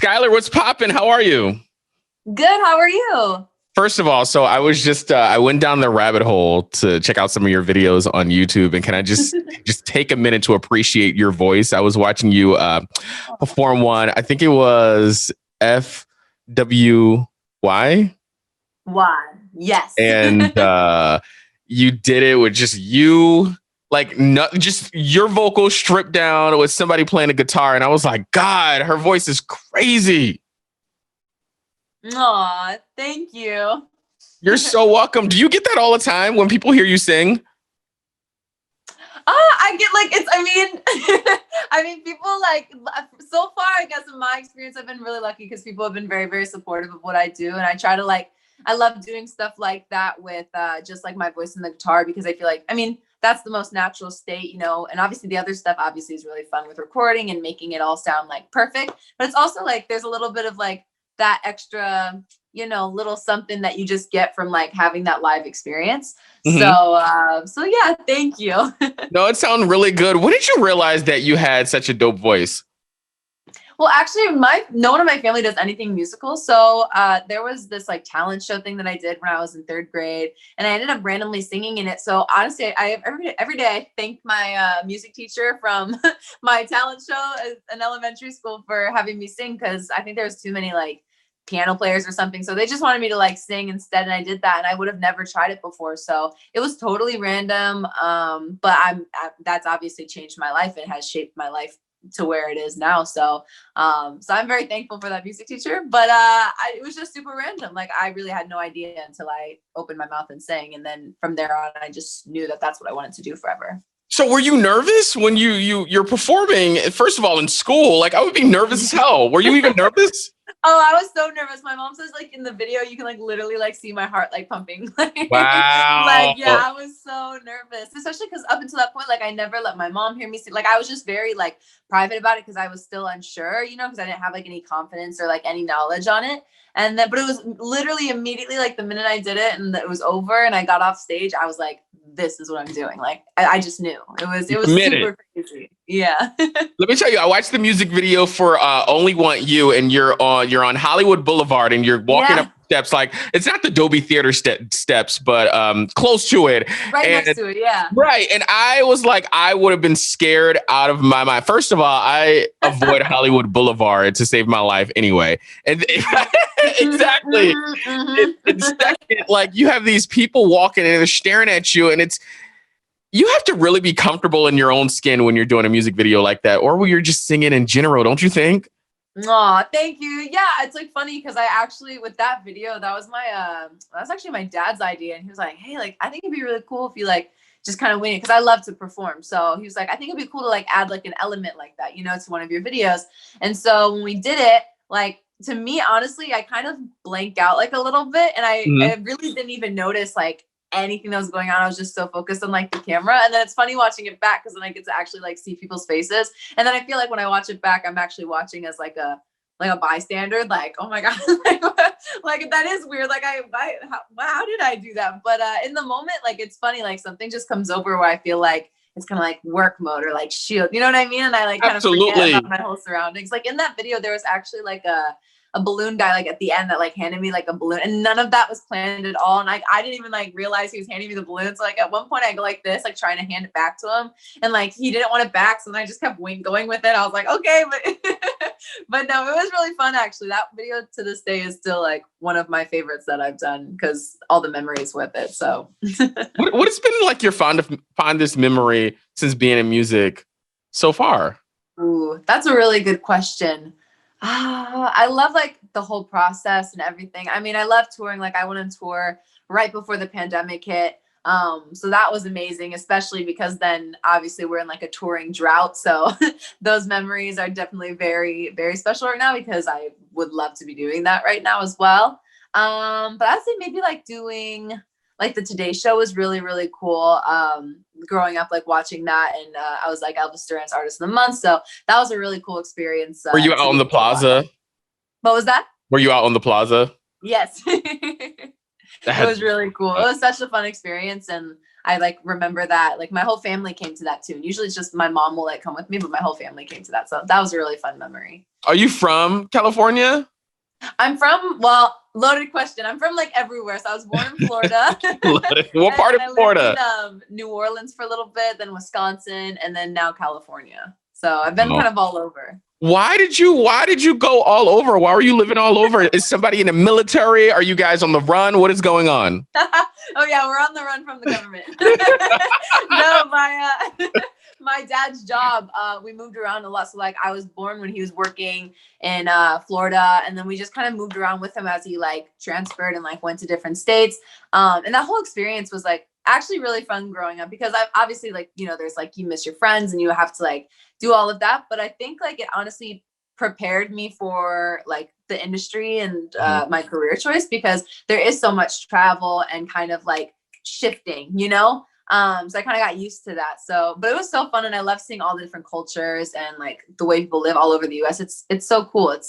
Skylar, what's poppin'? How are you? Good. How are you? First of all, so I was just I went down the rabbit hole to check out some of your videos on YouTube, and can I just take a minute to appreciate your voice? I was watching you perform one. I think it was FWY, Why? Yes. and you did it with just you, like just your vocals stripped down with somebody playing a guitar, and I was like, God, her voice is crazy. Aw, thank you. You're so welcome. Do you get that all the time when people hear you sing? I get like I mean, people like so far, I guess in my experience, I've been really lucky because people have been very, very supportive of what I do, and I try to I love doing stuff like that with just like my voice and the guitar because I feel like that's the most natural state, and obviously the other stuff obviously is really fun with recording and making it all sound like perfect, but it's also like there's a little bit of like that extra, little something that you just get from like having that live experience. Mm-hmm. So yeah, thank you. No, it sounded really good. When did you realize that you had such a dope voice? Well, actually, no one in my family does anything musical. So there was this like talent show thing that I did when I was in third grade, and I ended up randomly singing in it. So honestly, I every day I thank my music teacher from my talent show in elementary school for having me sing because I think there was too many like piano players or something. So they just wanted me to like sing instead. And I did that. And I would have never tried it before. So it was totally random. But that's obviously changed my life. It has shaped my life to where it is now. So I'm very thankful for that music teacher, but it was just super random. Like I really had no idea until I opened my mouth and sang. And then from there on, I just knew that that's what I wanted to do forever. So were you nervous when you're performing, first of all, in school? Like I would be nervous as hell. Were you even nervous? Oh, I was so nervous. My mom says like in the video, you can like literally like see my heart like pumping. Wow. Like, yeah, I was so nervous, especially because up until that point, like I never let my mom hear me sing. Like I was just very like private about it because I was still unsure, because I didn't have like any confidence or like any knowledge on it. And then, but it was literally immediately like the minute I did it and it was over and I got off stage, I was like, this is what I'm doing. Like I just knew it was super crazy. Yeah. Let me tell you, I watched the music video for Only Want You, and you're on Hollywood Boulevard and you're walking up steps. Like it's not the Dolby Theater steps, but close to it. Next to it. Yeah. Right. And I was like, I would have been scared out of my mind. First of all, I avoid Hollywood Boulevard to save my life anyway. And exactly. And second, like you have these people walking and they're staring at you, and you have to really be comfortable in your own skin when you're doing a music video like that, or when you're just singing in general, don't you think? Aw, thank you. Yeah, it's like funny because I actually with that video, that was actually my dad's idea, and he was like, hey, like I think it'd be really cool if you like just kind of wing it because I love to perform. So he was like, I think it'd be cool to like add like an element like that, to one of your videos. And so when we did it, like to me, honestly, I kind of blanked out like a little bit, and I really didn't even notice like anything that was going on. I was just so focused on like the camera. And then it's funny watching it back because then I get to actually like see people's faces. And then I feel like when I watch it back, I'm actually watching as like a bystander, like, oh my God, like that is weird. Like how did I do that? But in the moment, like, it's funny, like something just comes over where I feel like it's kind of like work mode or like shield, you know what I mean? And I like kind of forget about my whole surroundings. Like in that video, there was actually like a balloon guy like at the end that like handed me like a balloon, and none of that was planned at all. And I didn't even like realize he was handing me the balloon. So like at one point I go like this, like trying to hand it back to him, and like he didn't want it back. So then I just kept going with it. I was like, okay, but no, it was really fun actually. That video to this day is still like one of my favorites that I've done because all the memories with it. So what has been like your fondest memory since being in music so far? Ooh, that's a really good question. I love like the whole process and everything. I mean, I love touring. Like I went on tour right before the pandemic hit. So that was amazing, especially because then obviously we're in like a touring drought. So those memories are definitely very, very special right now because I would love to be doing that right now as well. But I'd say maybe like doing like the Today Show was really, really cool. Growing up, like watching that, and I was like Elvis Duran's Artist of the Month, so that was a really cool experience. Were you out on the plaza? What was that? Were you out on the plaza? Yes. It was really cool. It was such a fun experience, and I like remember that like my whole family came to that tune. Usually it's just my mom will like come with me, but my whole family came to that. So that was a really fun memory. Are you from California? I'm from, well, loaded question. I'm from like everywhere. So I was born in Florida. What part of I Florida? lived in New Orleans for a little bit, then Wisconsin, and then now California. So I've been kind of all over. Why did you go all over? Why were you living all over? Is somebody in the military? Are you guys on the run? What is going on? Oh yeah, we're on the run from the government. No, my dad's job, we moved around a lot. So like I was born when he was working in Florida, and then we just kind of moved around with him as he like transferred and like went to different states. And that whole experience was like actually really fun growing up, because I obviously like, you know, there's like you miss your friends and you have to like do all of that. But I think like it honestly prepared me for like the industry and my career choice, because there is so much travel and kind of like shifting, you know? So I kind of got used to that. So, but it was so fun, and I love seeing all the different cultures and like the way people live all over the US. It's so cool. It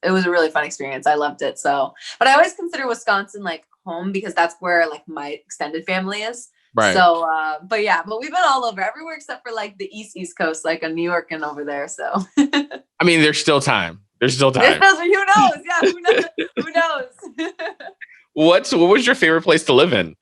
was a really fun experience. I loved it. So, but I always consider Wisconsin like home, because that's where like my extended family is. Right. So, but we've been all over, everywhere except for like the East Coast, like in New York and over there. So, I mean, there's still time. Who knows? Yeah, who knows? What was your favorite place to live in?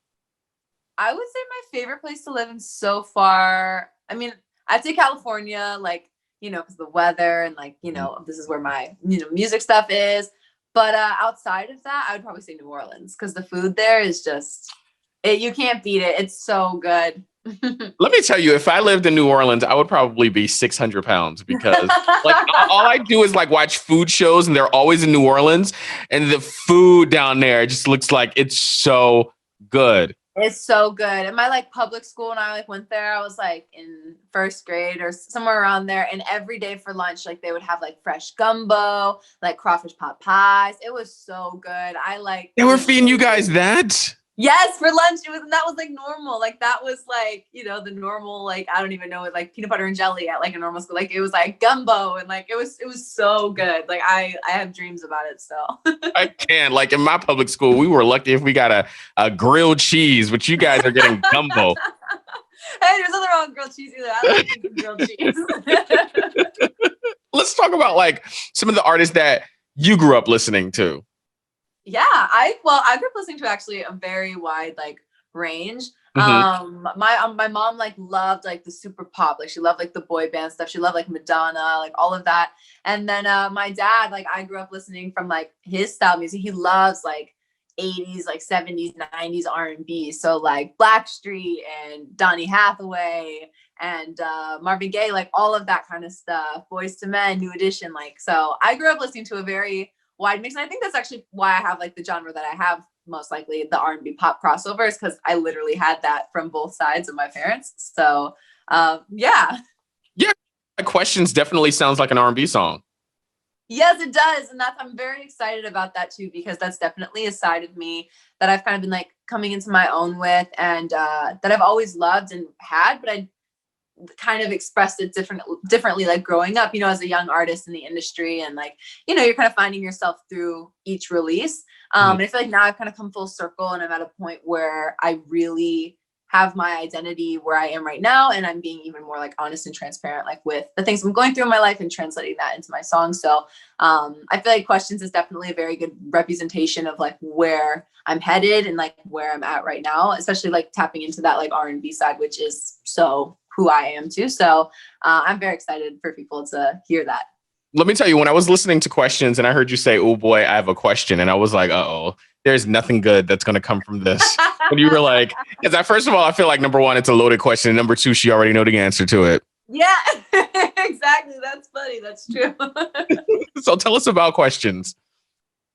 I would say my favorite place to live in so far, I mean, I'd say California, like, you know, because the weather and like, you know, this is where my, you know, music stuff is. But outside of that, I would probably say New Orleans, because the food there is just, you can't beat it. It's so good. Let me tell you, if I lived in New Orleans, I would probably be 600 pounds, because like all I do is like watch food shows, and they're always in New Orleans, and the food down there just looks like it's so good. It's so good. And my like public school, when I like went there, I was like in first grade or somewhere around there. And every day for lunch, like they would have like fresh gumbo, like crawfish pot pies. It was so good. They were feeding you guys that? Yes, for lunch. That was like normal. Like that was like, you know, the normal, like, I don't even know, like peanut butter and jelly at like a normal school. Like it was like gumbo, and like it was so good. Like I have dreams about it still. I can't. Like in my public school, we were lucky if we got a grilled cheese, but you guys are getting gumbo. Hey, there's nothing wrong with grilled cheese either. I like eating grilled cheese. Let's talk about like some of the artists that you grew up listening to. Yeah, I grew up listening to actually a very wide like range. My mom like loved like the super pop, like she loved like the boy band stuff. She loved like Madonna, like all of that. And then my dad, like I grew up listening from like his style music. He loves like 80s, like 70s, 90s R&B. So like Blackstreet and Donny Hathaway and Marvin Gaye, like all of that kind of stuff. Boys to Men, New Edition, like, so I grew up listening to a very wide mix. And I think that's actually why I have like the genre that I have, most likely the R&B pop crossovers, because I literally had that from both sides of my parents. So yeah. Questions definitely sounds like an R&B song. Yes, it does. And I'm very excited about that too, because that's definitely a side of me that I've kind of been like coming into my own with, and that I've always loved and had, but I kind of expressed it differently like growing up, you know, as a young artist in the industry, and like, you know, you're kind of finding yourself through each release. And I feel like now I've kind of come full circle, and I'm at a point where I really have my identity where I am right now, and I'm being even more like honest and transparent like with the things I'm going through in my life and translating that into my songs. So I feel like Questions is definitely a very good representation of like where I'm headed and like where I'm at right now, especially like tapping into that like R&B side, which is so who I am too. So I'm very excited for people to hear that. Let me tell you, when I was listening to Questions and I heard you say, "Oh boy, I have a question," and I was like, "Uh-oh, there's nothing good that's going to come from this." And you were like, because first of all, I feel like number one, it's a loaded question. And number two, she already know the answer to it. Yeah, exactly. That's funny. That's true. So tell us about Questions.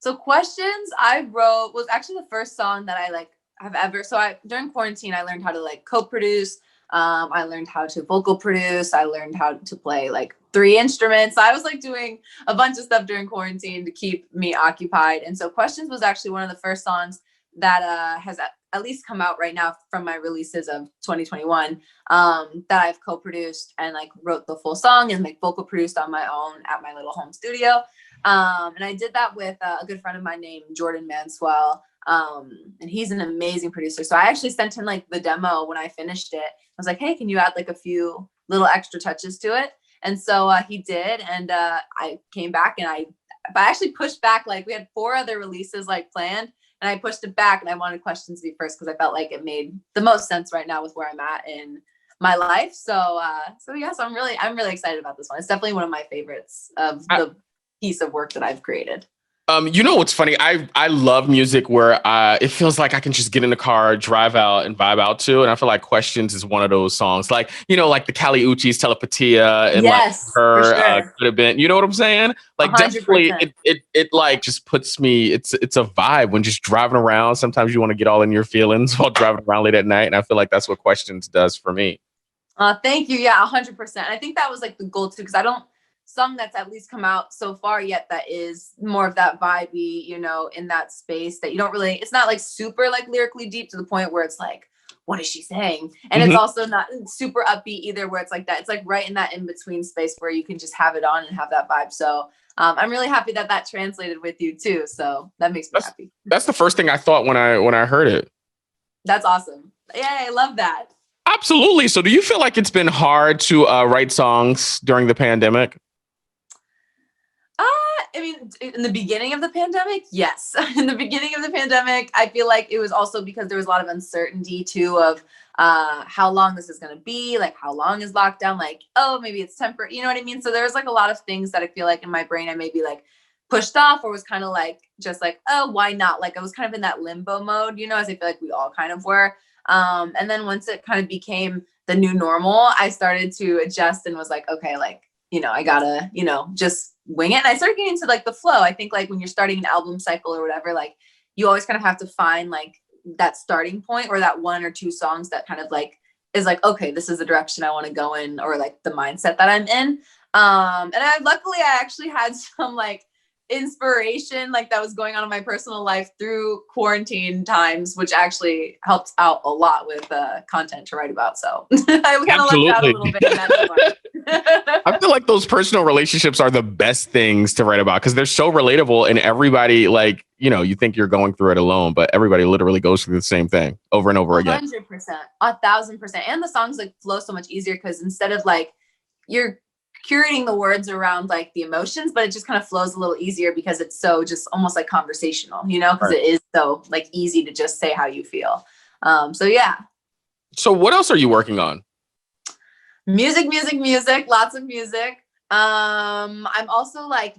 So Questions I wrote was actually the first song that I like have ever. So during quarantine, I learned how to like co-produce. I learned how to vocal produce. I learned how to play like 3 instruments. I was like doing a bunch of stuff during quarantine to keep me occupied. And so Questions was actually one of the first songs that has at least come out right now from my releases of 2021 that I've co-produced and like wrote the full song and like vocal produced on my own at my little home studio. And I did that with a good friend of mine named Jordan Manswell. And he's an amazing producer. So I actually sent him like the demo when I finished it. I was like, hey, can you add like a few little extra touches to it? And so he did. And I came back and I actually pushed back. Like we had 4 other releases like planned, and I pushed it back, and I wanted Questions to be first because I felt like it made the most sense right now with where I'm at in my life. So yeah, so I'm really excited about this one. It's definitely one of my favorites of the piece of work that I've created. You know what's funny? I love music where it feels like I can just get in the car, drive out, and vibe out to. And I feel like Questions is one of those songs, like like the Kali Uchis, Telepatia, and Yes, like her for sure. could have been. You know what I'm saying? Like 100%. definitely, it like just puts me. It's a vibe when just driving around. Sometimes you want to get all in your feelings while driving around late at night, and I feel like that's what Questions does for me. Thank you. Yeah, 100%. I think that was like the goal too, because I don't song that's at least come out so far yet that is more of that vibey, in that space that you don't really, it's not like super like lyrically deep to the point where it's like, what is she saying? And it's also not super upbeat either, where it's like that. It's like right in that in between space where you can just have it on and have that vibe. So I'm really happy that translated with you too. So that makes me happy. That's the first thing I thought when I heard it. That's awesome. Yeah, I love that. Absolutely. So do you feel like it's been hard to write songs during the pandemic? I mean, in the beginning of the pandemic, yes. In the beginning of the pandemic, I feel like it was also because there was a lot of uncertainty too of how long this is going to be, like how long is lockdown, like, oh, maybe it's temporary, you know what I mean? So there was like a lot of things that I feel like in my brain I maybe like pushed off, or was kind of like, just like, oh, why not? Like I was kind of in that limbo mode, as I feel like we all kind of were. And then once it kind of became the new normal, I started to adjust and was like, okay, like, I gotta, just wing it. And I started getting into like the flow. I think like when you're starting an album cycle or whatever, like you always kind of have to find like that starting point, or that 1 or 2 songs that kind of like is like, okay, this is the direction I want to go in, or like the mindset that I'm in. And luckily I actually had some like inspiration like that was going on in my personal life through quarantine times, which actually helped out a lot with content to write about. So I kind of lucked out a little bit in that. I feel like those personal relationships are the best things to write about because they're so relatable, and everybody like, you think you're going through it alone, but everybody literally goes through the same thing over and over again. 100%, 1,000%. And the songs like flow so much easier because instead of like you're curating the words around like the emotions, but it just kind of flows a little easier because it's so just almost like conversational, because It is so like easy to just say how you feel. So yeah. So what else are you working on? Music, lots of music. I'm also like,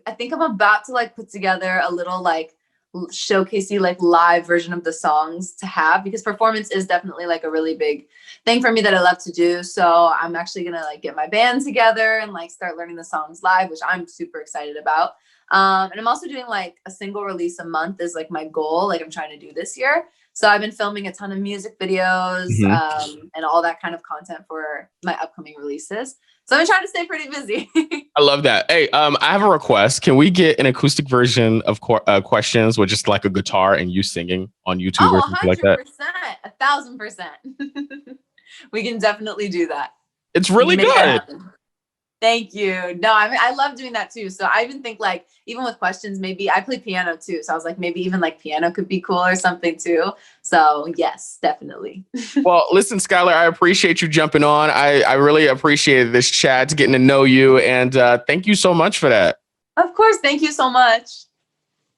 I think I'm about to like put together a little like showcasey like live version of the songs to have, because performance is definitely like a really big thing for me that I love to do. So I'm actually gonna like get my band together and like start learning the songs live, which I'm super excited about. And I'm also doing like a single release a month is like my goal, like I'm trying to do this year. So I've been filming a ton of music videos and all that kind of content for my upcoming releases. So I'm trying to stay pretty busy. I love that. Hey, I have a request. Can we get an acoustic version of Questions with just like a guitar and you singing on YouTube or something like that? 1,000%. We can definitely do that. It's really good. Thank you. No, I mean, I love doing that too. So I even think like, even with Questions, maybe I play piano too. So I was like, maybe even like piano could be cool or something too. So yes, definitely. Well, listen, Skylar, I appreciate you jumping on. I really appreciated this chat, getting to know you. And thank you so much for that. Of course. Thank you so much.